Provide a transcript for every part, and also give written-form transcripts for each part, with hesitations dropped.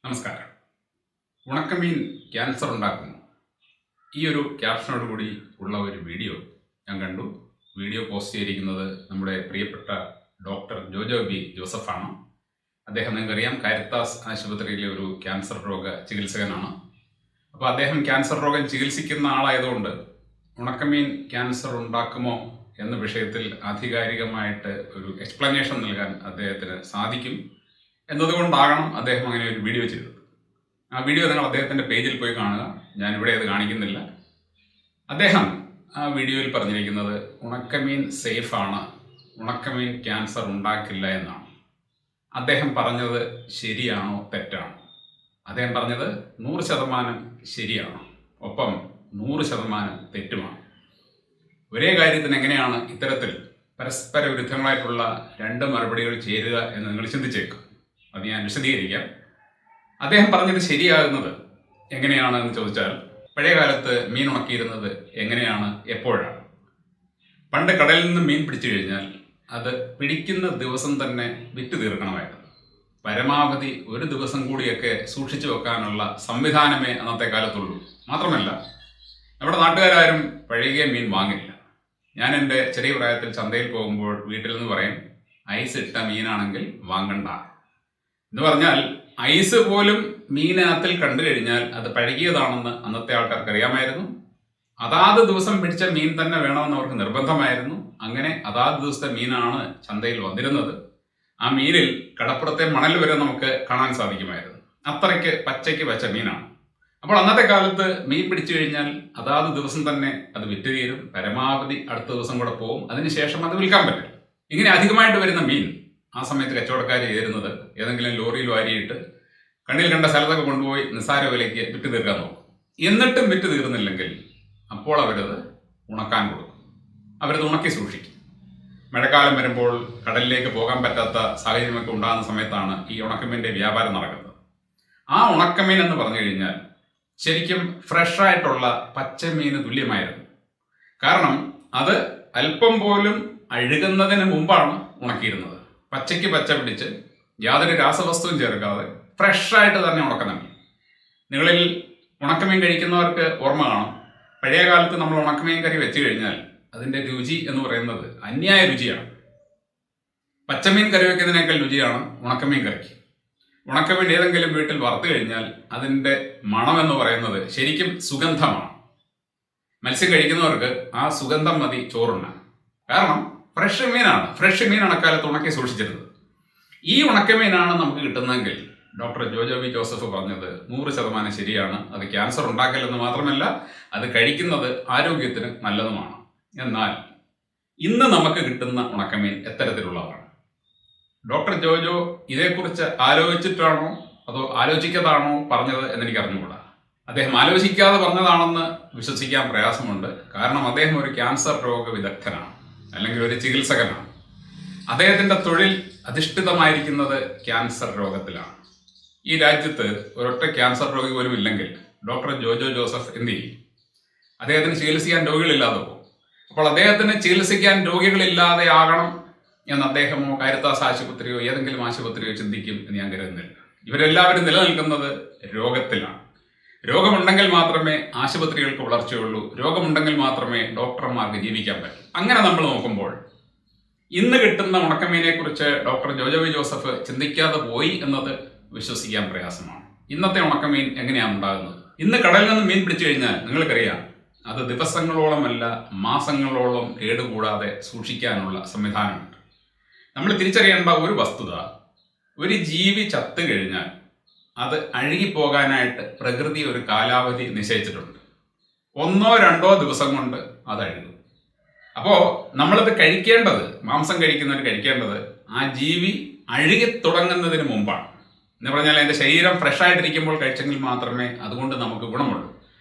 നമസ്കാരം. ഉണക്കമീൻ ക്യാൻസർ ഉണ്ടാക്കുന്നു. ഈ ഒരു ക്യാപ്ഷനോട് കൂടി ഉള്ള ഒരു വീഡിയോ ഞാൻ കണ്ടു. വീഡിയോ പോസ്റ്റ് ചെയ്തിരിക്കുന്നത് നമ്മുടെ പ്രിയപ്പെട്ട ഡോക്ടർ ജോജോ ബി ജോസഫാണ്. അദ്ദേഹം നിങ്ങൾക്കറിയാം, കാരിത്താസ് ആശുപത്രിയിലെ ഒരു ക്യാൻസർ രോഗ ചികിത്സകനാണ്. അപ്പോൾ അദ്ദേഹം ക്യാൻസർ രോഗം ചികിത്സിക്കുന്ന ആളായതുകൊണ്ട് ഉണക്കമീൻ ക്യാൻസർ ഉണ്ടാക്കുമോ എന്ന വിഷയത്തിൽ ആധികാരികമായിട്ട് ഒരു എക്സ്പ്ലനേഷൻ നൽകാൻ അദ്ദേഹത്തിന് സാധിക്കും എന്നതുകൊണ്ടാകണം അദ്ദേഹം അങ്ങനെ ഒരു വീഡിയോ ചെയ്തത്. ആ വീഡിയോ നിങ്ങൾ അദ്ദേഹത്തിൻ്റെ പേജിൽ പോയി കാണുക. ഞാനിവിടെ അത് കാണിക്കുന്നില്ല. അദ്ദേഹം ആ വീഡിയോയിൽ പറഞ്ഞിരിക്കുന്നത് ഉണക്കമീൻ സേഫാണ്, ഉണക്കമീൻ ക്യാൻസർ ഉണ്ടാക്കില്ല എന്നാണ്. അദ്ദേഹം പറഞ്ഞത് ശരിയാണോ തെറ്റാണോ? അദ്ദേഹം പറഞ്ഞത് 100% ശരിയാണ്, ഒപ്പം 100% തെറ്റുമാണ്. ഒരേ കാര്യത്തിന് എങ്ങനെയാണ് ഇത്തരത്തിൽ പരസ്പര വിരുദ്ധങ്ങളായിട്ടുള്ള രണ്ട് മറുപടികൾ ചേരുക എന്ന് നിങ്ങൾ ചിന്തിച്ചേക്കും. അത് ഞാൻ വിശദീകരിക്കാം. അദ്ദേഹം പറഞ്ഞത് ശരിയാകുന്നത് എങ്ങനെയാണ് എന്ന് ചോദിച്ചാൽ, പഴയ കാലത്ത് മീൻ ഉണക്കിയിരുന്നത് എങ്ങനെയാണ്, എപ്പോഴാണ്? പണ്ട് കടലിൽ നിന്ന് മീൻ പിടിച്ചു കഴിഞ്ഞാൽ അത് പിടിക്കുന്ന ദിവസം തന്നെ വിറ്റ് തീർക്കണമായിരുന്നു. പരമാവധി ഒരു ദിവസം കൂടിയൊക്കെ സൂക്ഷിച്ചു വെക്കാനുള്ള സംവിധാനമേ അന്നത്തെ കാലത്തുള്ളൂ. മാത്രമല്ല, നമ്മുടെ നാട്ടുകാരും പഴകിയ മീൻ വാങ്ങില്ല. ഞാൻ എൻ്റെ ചെറിയ പ്രായത്തിൽ ചന്തയിൽ പോകുമ്പോൾ വീട്ടിൽ നിന്ന് പറയും, ഐസ് ഇട്ട മീനാണെങ്കിൽ വാങ്ങണ്ട എന്ന് പറഞ്ഞാൽ, ഐസ് പോലും മീനകത്തിൽ കണ്ടു കഴിഞ്ഞാൽ അത് പഴകിയതാണെന്ന് അന്നത്തെ ആൾക്കാർക്ക് അറിയാമായിരുന്നു. അതാത് ദിവസം പിടിച്ച മീൻ തന്നെ വേണമെന്ന് അവർക്ക് നിർബന്ധമായിരുന്നു. അങ്ങനെ അതാത് ദിവസത്തെ മീനാണ് ചന്തയിൽ വന്നിരുന്നത്. ആ മീനിൽ കടപ്പുറത്തെ മണൽ വരെ നമുക്ക് കാണാൻ സാധിക്കുമായിരുന്നു. അത്രയ്ക്ക് പച്ചയ്ക്ക് വെച്ച മീനാണ്. അപ്പോൾ അന്നത്തെ കാലത്ത് മീൻ പിടിച്ചു കഴിഞ്ഞാൽ അതാത് ദിവസം തന്നെ അത് വിറ്റ് തീരും. പരമാവധി അടുത്ത ദിവസം കൂടെ പോകും. അതിനുശേഷം അത് വിൽക്കാൻ പറ്റും. ഇങ്ങനെ അധികമായിട്ട് വരുന്ന മീൻ ആ സമയത്ത് കച്ചവടക്കാർ ചേരുന്നത് ഏതെങ്കിലും ലോറിയിൽ വാരിയിട്ട് കണ്ണിൽ കണ്ട സ്ഥലത്തൊക്കെ കൊണ്ടുപോയി നിസ്സാര വിലയ്ക്ക് വിറ്റ് തീർക്കാൻ നോക്കും. എന്നിട്ടും വിറ്റ് തീർന്നില്ലെങ്കിൽ അപ്പോൾ അവരത് ഉണക്കാൻ കൊടുക്കും. അവരത് ഉണക്കി സൂക്ഷിക്കും. മഴക്കാലം വരുമ്പോൾ കടലിലേക്ക് പോകാൻ പറ്റാത്ത സാഹചര്യമൊക്കെ ഉണ്ടാകുന്ന സമയത്താണ് ഈ ഉണക്കമീൻ്റെ വ്യാപാരം നടക്കുന്നത്. ആ ഉണക്കമീൻ എന്ന് പറഞ്ഞു കഴിഞ്ഞാൽ ശരിക്കും ഫ്രഷായിട്ടുള്ള പച്ചമീന് തുല്യമായിരുന്നു. കാരണം അത് അല്പം പോലും അഴുകുന്നതിന് മുമ്പാണ് ഉണക്കിയിരുന്നത്. പച്ചയ്ക്ക് പച്ച പിടിച്ച് യാതൊരു രാസവസ്തുവും ചേർക്കാതെ ഫ്രഷായിട്ട് തന്നെ ഉണക്കുന്ന മീൻ. നിങ്ങളിൽ ഉണക്കമീൻ കഴിക്കുന്നവർക്ക് ഓർമ്മ കാണും, പഴയ കാലത്ത് നമ്മൾ ഉണക്കമീൻ കറി വെച്ച് കഴിഞ്ഞാൽ അതിൻ്റെ രുചി എന്ന് പറയുന്നത് അന്യായ രുചിയാണ്. പച്ചമീൻ കറി വയ്ക്കുന്നതിനേക്കാൾ രുചിയാണ് ഉണക്കമീൻ കറിക്ക്. ഉണക്കമീൻ ഏതെങ്കിലും വീട്ടിൽ വറുത്ത് കഴിഞ്ഞാൽ അതിൻ്റെ മണം എന്ന് പറയുന്നത് ശരിക്കും സുഗന്ധമാണ്. മത്സ്യം കഴിക്കുന്നവർക്ക് ആ സുഗന്ധം മതി ചോറുണ്ണാൻ. കാരണം ഫ്രഷ് മീനാണ്. ഫ്രഷ് മീനാണ് അക്കാലത്ത് ഉണക്കി സൂക്ഷിച്ചിരുന്നത്. ഈ ഉണക്കമീനാണ് നമുക്ക് കിട്ടുന്നതെങ്കിൽ ഡോക്ടർ ജോജോ ബി ജോസഫ് പറഞ്ഞത് 100% ശരിയാണ്. അത് ക്യാൻസർ ഉണ്ടാക്കില്ലെന്ന് മാത്രമല്ല, അത് കഴിക്കുന്നത് ആരോഗ്യത്തിന് നല്ലതുമാണ്. എന്നാൽ ഇന്ന് നമുക്ക് കിട്ടുന്ന ഉണക്കമീൻ എത്തരത്തിലുള്ളതാണ്? ഡോക്ടർ ജോജോ ഇതേക്കുറിച്ച് ആലോചിച്ചിട്ടാണോ അതോ ആലോചിക്കാതാണോ പറഞ്ഞത് എന്നെനിക്ക് അറിഞ്ഞുകൂടാ. അദ്ദേഹം ആലോചിക്കാതെ പറഞ്ഞതാണെന്ന് വിശ്വസിക്കാൻ പ്രയാസമുണ്ട്. കാരണം അദ്ദേഹം ഒരു ക്യാൻസർ രോഗ വിദഗ്ധനാണ്, അല്ലെങ്കിൽ ഒരു ചികിത്സകനാണ്. അദ്ദേഹത്തിൻ്റെ തൊഴിൽ അധിഷ്ഠിതമായിരിക്കുന്നത് ക്യാൻസർ രോഗത്തിലാണ്. ഈ രാജ്യത്ത് ഒരൊറ്റ ക്യാൻസർ രോഗി പോലും ഇല്ലെങ്കിൽ ഡോക്ടർ ജോജോ ജോസഫ് എന്ത് ചെയ്യും? അദ്ദേഹത്തിന് ചികിത്സിക്കാൻ രോഗികളില്ലാതെ പോകും. അപ്പോൾ അദ്ദേഹത്തിന് ചികിത്സിക്കാൻ രോഗികളില്ലാതെ ആകണം എന്ന് അദ്ദേഹമോ കാരിത്താസ് ആശുപത്രിയോ ഏതെങ്കിലും ആശുപത്രിയോ ചിന്തിക്കും എന്ന് ഞാൻ കരുതുന്നില്ല. ഇവരെല്ലാവരും നിലനിൽക്കുന്നത് രോഗത്തിലാണ്. രോഗമുണ്ടെങ്കിൽ മാത്രമേ ആശുപത്രികൾക്ക് വളർച്ചയുള്ളൂ. രോഗമുണ്ടെങ്കിൽ മാത്രമേ ഡോക്ടർമാർക്ക് ജീവിക്കാൻ പറ്റൂ. അങ്ങനെ നമ്മൾ നോക്കുമ്പോൾ ഇന്ന് കിട്ടുന്ന ഉണക്കമീനെ കുറിച്ച് ഡോക്ടർ ജോജോ ബി ജോസഫ് ചിന്തിക്കാതെ പോയി എന്നത് വിശ്വസിക്കാൻ പ്രയാസമാണ്. ഇന്നത്തെ ഉണക്കമീൻ എങ്ങനെയാണ് ഉണ്ടാകുന്നത്? ഇന്ന് കടലിൽ നിന്ന് മീൻ പിടിച്ചു കഴിഞ്ഞാൽ നിങ്ങൾക്കറിയാം, അത് ദിവസങ്ങളോളമല്ല മാസങ്ങളോളം കേടുകൂടാതെ സൂക്ഷിക്കാനുള്ള സംവിധാനമുണ്ട്. നമ്മൾ തിരിച്ചറിയേണ്ട ഒരു വസ്തുത, ഒരു ജീവി ചത്തു കഴിഞ്ഞാൽ അത് അഴുകിപ്പോകാനായിട്ട് പ്രകൃതി ഒരു കാലാവധി നിശ്ചയിച്ചിട്ടുണ്ട്. 1-2 ദിവസം കൊണ്ട് അത് അഴുകും. അപ്പോൾ നമ്മളത് കഴിക്കേണ്ടത്, മാംസം കഴിക്കുന്നവർ കഴിക്കേണ്ടത് ആ ജീവി അഴുകി തുടങ്ങുന്നതിന് മുമ്പാണ്. എന്ന് പറഞ്ഞാൽ അതിൻ്റെ ശരീരം ഫ്രഷായിട്ടിരിക്കുമ്പോൾ കഴിച്ചെങ്കിൽ മാത്രമേ അതുകൊണ്ട് നമുക്ക് ഗുണമുള്ളൂ.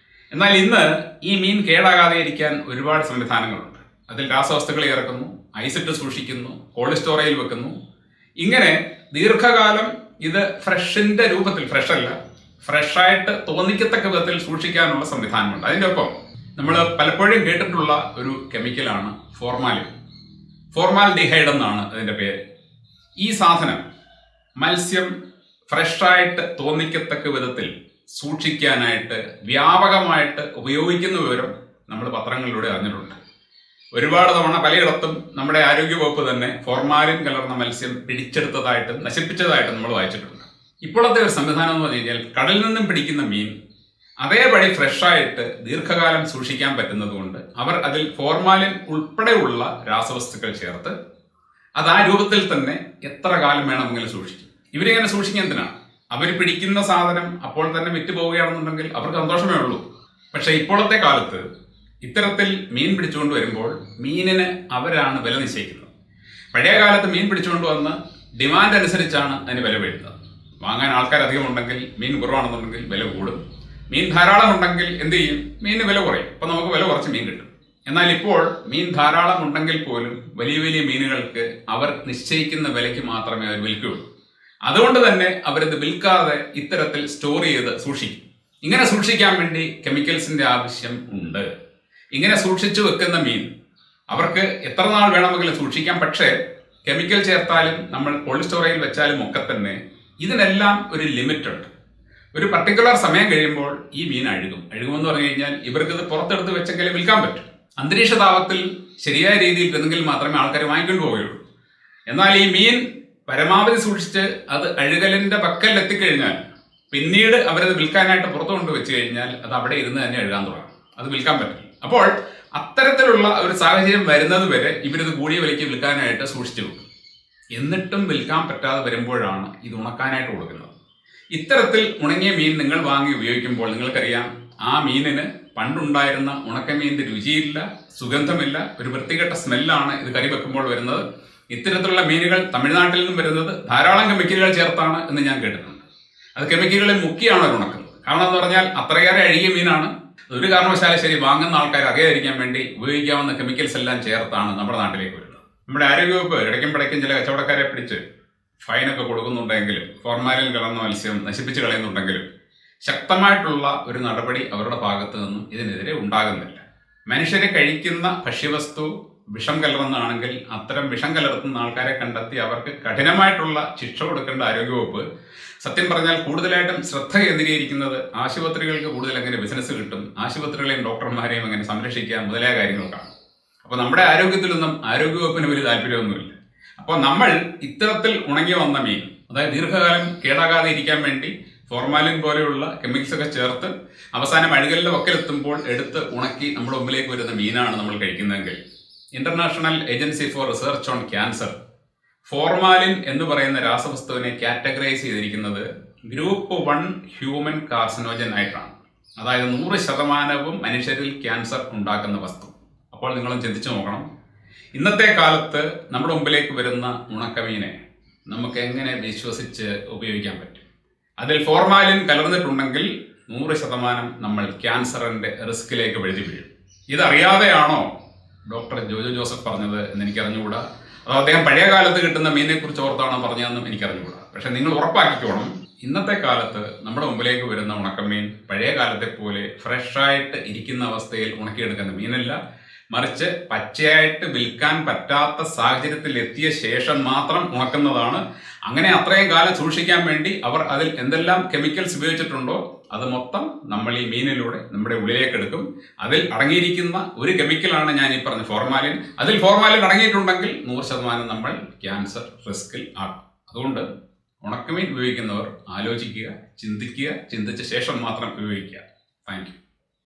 എന്നാൽ ഇന്ന് ഈ മീൻ കേടാകാതെ ഇരിക്കാൻ ഒരുപാട് സംവിധാനങ്ങളുണ്ട്. അതിൽ രാസവസ്തുക്കൾ ചേർക്കുന്നു, ഐസിട്ട് സൂക്ഷിക്കുന്നു, കോൾഡ് സ്റ്റോറേജിൽ വെക്കുന്നു. ഇങ്ങനെ ദീർഘകാലം ഇത് ഫ്രഷിൻ്റെ രൂപത്തിൽ, ഫ്രഷല്ല, ഫ്രഷായിട്ട് തോന്നിക്കത്തക്ക വിധത്തിൽ സൂക്ഷിക്കാനുള്ള സംവിധാനമുണ്ട്. അതിൻ്റെ ഒപ്പം നമ്മൾ പലപ്പോഴും കേട്ടിട്ടുള്ള ഒരു കെമിക്കലാണ് ഫോർമാലിൻ. ഫോർമാൽഡിഹൈഡ് എന്നാണ് അതിൻ്റെ പേര്. ഈ സാധനം മത്സ്യം ഫ്രഷായിട്ട് തോന്നിക്കത്തക്ക വിധത്തിൽ സൂക്ഷിക്കാനായിട്ട് വ്യാപകമായിട്ട് ഉപയോഗിക്കുന്ന വിവരം നമ്മൾ പത്രങ്ങളിലൂടെ അറിഞ്ഞിട്ടുണ്ട്. ഒരുപാട് തവണ പലയിടത്തും നമ്മുടെ ആരോഗ്യവകുപ്പ് തന്നെ ഫോർമാലിൻ കലർന്ന മത്സ്യം പിടിച്ചെടുത്തതായിട്ടും നശിപ്പിച്ചതായിട്ടും നമ്മൾ വായിച്ചിട്ടുണ്ട്. ഇപ്പോഴത്തെ ഒരു സംവിധാനം എന്ന് പറഞ്ഞു കഴിഞ്ഞാൽ കടലിൽ നിന്നും പിടിക്കുന്ന മീൻ അതേപടി ഫ്രഷായിട്ട് ദീർഘകാലം സൂക്ഷിക്കാൻ പറ്റുന്നത് കൊണ്ട് അവർ അതിൽ ഫോർമാലിൻ ഉൾപ്പെടെയുള്ള രാസവസ്തുക്കൾ ചേർത്ത് അത് ആ രൂപത്തിൽ തന്നെ എത്ര കാലം വേണമെങ്കിലും സൂക്ഷിക്കും. ഇവരിങ്ങനെ സൂക്ഷിക്കാൻ എന്തിനാണ്? അവർ പിടിക്കുന്ന സാധനം അപ്പോൾ തന്നെ വിറ്റ് പോവുകയാണെന്നുണ്ടെങ്കിൽ അവർക്ക് സന്തോഷമേ ഉള്ളൂ. പക്ഷേ ഇപ്പോഴത്തെ കാലത്ത് ഇത്തരത്തിൽ മീൻ പിടിച്ചുകൊണ്ട് വരുമ്പോൾ മീനിന് അവരാണ് വില നിശ്ചയിക്കുന്നത്. പഴയ കാലത്ത് മീൻ പിടിച്ചുകൊണ്ട് വന്ന് ഡിമാൻഡ് അനുസരിച്ചാണ് അതിന് വില വീഴുന്നത്. വാങ്ങാൻ ആൾക്കാർ അധികം ഉണ്ടെങ്കിൽ മീൻ കുറവാണെന്നുണ്ടെങ്കിൽ വില കൂടും. മീൻ ധാരാളം ഉണ്ടെങ്കിൽ എന്ത് ചെയ്യും? മീനിന് വില കുറയും. അപ്പം നമുക്ക് വില കുറച്ച് മീൻ കിട്ടും. എന്നാൽ ഇപ്പോൾ മീൻ ധാരാളം ഉണ്ടെങ്കിൽ പോലും വലിയ വലിയ മീനുകൾക്ക് അവർ നിശ്ചയിക്കുന്ന വിലയ്ക്ക് മാത്രമേ അവർ വിൽക്കുകയുള്ളൂ. അതുകൊണ്ട് തന്നെ അവരത് വിൽക്കാതെ ഇത്തരത്തിൽ സ്റ്റോർ ചെയ്ത് സൂക്ഷിക്കും. ഇങ്ങനെ സൂക്ഷിക്കാൻ വേണ്ടി കെമിക്കൽസിന്റെ ആവശ്യം ഉണ്ട്. ഇങ്ങനെ സൂക്ഷിച്ചു വെക്കുന്ന മീൻ അവർക്ക് എത്ര നാൾ വേണമെങ്കിലും സൂക്ഷിക്കാം. പക്ഷേ കെമിക്കൽ ചേർത്താലും നമ്മൾ കോൾഡ് സ്റ്റോറേജിൽ വെച്ചാലും ഒക്കെ തന്നെ ഇതിനെല്ലാം ഒരു ലിമിറ്റ് ഉണ്ട്. ഒരു പർട്ടിക്കുലർ സമയം കഴിയുമ്പോൾ ഈ മീൻ അഴുകുമെന്ന് പറഞ്ഞു കഴിഞ്ഞാൽ ഇവർക്കിത് പുറത്തെടുത്ത് വെച്ചെങ്കിലും വിൽക്കാൻ പറ്റും. അന്തരീക്ഷ താപത്തിൽ ശരിയായ രീതിയിൽ ഇരുന്നെങ്കിൽ മാത്രമേ ആൾക്കാർ വാങ്ങിക്കൊണ്ട് പോവുകയുള്ളൂ. എന്നാൽ ഈ മീൻ പരമാവധി സൂക്ഷിച്ച് അത് അഴുകലിന്റെ പക്കൽ എത്തിക്കഴിഞ്ഞാൽ പിന്നീട് അവരത് വിൽക്കാനായിട്ട് പുറത്തു കൊണ്ട് വെച്ച് കഴിഞ്ഞാൽ അത് അവിടെ ഇരുന്ന് തന്നെ അഴുകാൻ തുടങ്ങും. അത് വിൽക്കാൻ പറ്റില്ല. അപ്പോൾ അത്തരത്തിലുള്ള ഒരു സാഹചര്യം വരുന്നത് വരെ ഇവരിത് കൂടിയ വിലയ്ക്ക് വിൽക്കാനായിട്ട് സൂക്ഷിച്ചു വെക്കും. എന്നിട്ടും വിൽക്കാൻ പറ്റാതെ വരുമ്പോഴാണ് ഇത് ഉണക്കാനായിട്ട് കൊടുക്കുന്നത്. ഇത്തരത്തിൽ ഉണങ്ങിയ മീൻ നിങ്ങൾ വാങ്ങി ഉപയോഗിക്കുമ്പോൾ നിങ്ങൾക്കറിയാം ആ മീനിന് പണ്ടുണ്ടായിരുന്ന ഉണക്കമീനിന്റെ രുചിയില്ല, സുഗന്ധമില്ല, ഒരു വൃത്തികെട്ട സ്മെല്ലാണ് ഇത് കറി വെക്കുമ്പോൾ വരുന്നത്. ഇത്തരത്തിലുള്ള മീനുകൾ തമിഴ്നാട്ടിൽ നിന്നും വരുന്നത് ധാരാളം കെമിക്കലുകൾ ചേർത്താണ് എന്ന് ഞാൻ കേട്ടിട്ടുണ്ട്. അത് കെമിക്കലുകളിൽ മുക്കിയാണ് അവർ ഉണക്കുന്നത്. കാരണം എന്ന് പറഞ്ഞാൽ അത്രയേറെ അഴുകിയ മീനാണ്. ഒരു കാരണവശാലും ശരി വാങ്ങുന്ന ആൾക്കാർ അറിയാതിരിക്കാൻ വേണ്ടി ഉപയോഗിക്കാവുന്ന കെമിക്കൽസ് എല്ലാം ചേർത്താണ് നമ്മുടെ നാട്ടിലേക്ക് വരുന്നത്. നമ്മുടെ ആരോഗ്യവകുപ്പ് ഇടയ്ക്കും പിടയ്ക്കും ചില കച്ചവടക്കാരെ പിടിച്ച് ഫൈനൊക്കെ കൊടുക്കുന്നുണ്ടെങ്കിലും ഫോർമാലിൻ കലർന്ന മത്സ്യം നശിപ്പിച്ച് കളയുന്നുണ്ടെങ്കിലും ശക്തമായിട്ടുള്ള ഒരു നടപടി അവരുടെ ഭാഗത്തു നിന്നും ഇതിനെതിരെ ഉണ്ടാകുന്നില്ല. മനുഷ്യരെ കഴിക്കുന്ന ഭക്ഷ്യവസ്തു വിഷം കലർന്നാണെങ്കിൽ അത്തരം വിഷം കലർത്തുന്ന ആൾക്കാരെ കണ്ടെത്തി അവർക്ക് കഠിനമായിട്ടുള്ള ശിക്ഷ കൊടുക്കേണ്ട ആരോഗ്യവകുപ്പ് സത്യം പറഞ്ഞാൽ കൂടുതലായിട്ടും ശ്രദ്ധ കേന്ദ്രീകരിക്കുന്നത് ആശുപത്രികൾക്ക് കൂടുതൽ എങ്ങനെ ബിസിനസ് കിട്ടും, ആശുപത്രികളെയും ഡോക്ടർമാരെയും എങ്ങനെ സംരക്ഷിക്കാം മുതലായ കാര്യങ്ങൾക്കാണ്. അപ്പോൾ നമ്മുടെ ആരോഗ്യത്തിലൊന്നും ആരോഗ്യവകുപ്പിന് വലിയ താല്പര്യമൊന്നുമില്ല. അപ്പോൾ നമ്മൾ ഇത്തരത്തിൽ ഉണങ്ങി വന്ന മീൻ, അതായത് ദീർഘകാലം കേടാകാതെ ഇരിക്കാൻ വേണ്ടി ഫോർമാലിൻ പോലെയുള്ള കെമിക്കൽസ് ഒക്കെ ചേർത്ത് അവസാനം അഴുകലിന്റെ വക്കലെത്തുമ്പോൾ എടുത്ത് ഉണക്കി നമ്മുടെ മുമ്പിലേക്ക് വരുന്ന മീനാണ് നമ്മൾ കഴിക്കുന്നതെങ്കിൽ international agency for research on cancer formalin എന്ന് പറയുന്ന രാസവസ്തുവിനെ കാറ്റഗറൈസ് ചെയ്തിരിക്കുന്നത് ഗ്രൂപ്പ് 1 ഹ്യൂമൻ കാർസിനോജൻ ആയിട്ടാണ്. അതായത് 100% മനുഷ്യരിൽ ക്യാൻസർ ഉണ്ടാക്കുന്ന വസ്തു. അപ്പോൾ നിങ്ങളും ചിന്തിച്ചു നോക്കണം, ഇന്നത്തെ കാലത്ത് നമ്മുടെ മുമ്പിലേക്ക് വരുന്ന ഉണക്കമീനെ നമുക്ക് എങ്ങനെ വിശ്വസിച്ച് ഉപയോഗിക്കാൻ പറ്റും? അതിൽ ഫോർമാലിൻ കലർന്നിട്ടുണ്ടെങ്കിൽ 100% നമ്മൾ ക്യാൻസറിന്റെ റിസ്കിലേക്ക് വഴുതി വീഴും. ഇതറിയാതെയാണോ ഡോക്ടർ ജോജോ ജോസഫ് പറഞ്ഞത് എന്ന് എനിക്കറിഞ്ഞുകൂടാ. അതോ അദ്ദേഹം പഴയ കാലത്ത് കിട്ടുന്ന മീനിനെ കുറിച്ച് ഓർത്താണോ പറഞ്ഞതെന്നും എനിക്കറിഞ്ഞുകൂടാ. പക്ഷെ നിങ്ങൾ ഉറപ്പാക്കിക്കോണം, ഇന്നത്തെ കാലത്ത് നമ്മുടെ മുമ്പിലേക്ക് വരുന്ന ഉണക്കമീൻ പഴയ കാലത്തെ പോലെ ഫ്രഷായിട്ട് ഇരിക്കുന്ന അവസ്ഥയിൽ ഉണക്കിയെടുക്കുന്ന മീനല്ല, മറിച്ച് പച്ചയായിട്ട് വിൽക്കാൻ പറ്റാത്ത സാഹചര്യത്തിൽ എത്തിയ ശേഷം മാത്രം ഉണക്കുന്നതാണ്. അങ്ങനെ അത്രയും കാലം സൂക്ഷിക്കാൻ വേണ്ടി അവർ അതിൽ എന്തെല്ലാം കെമിക്കൽസ് ഉപയോഗിച്ചിട്ടുണ്ടോ അത് മൊത്തം നമ്മൾ ഈ മീനിലൂടെ നമ്മുടെ ഉള്ളിലേക്ക് എടുക്കും. അതിൽ അടങ്ങിയിരിക്കുന്ന ഒരു കെമിക്കലാണ് ഞാൻ ഈ പറഞ്ഞ ഫോർമാലിൻ. അതിൽ ഫോർമാലിൻ അടങ്ങിയിട്ടുണ്ടെങ്കിൽ 100% നമ്മൾ ക്യാൻസർ റിസ്കിൽ ആകും. അതുകൊണ്ട് ഉണക്കമീൻ ഉപയോഗിക്കുന്നവർ ആലോചിക്കുക, ചിന്തിക്കുക, ചിന്തിച്ച ശേഷം മാത്രം ഉപയോഗിക്കുക. Thank you.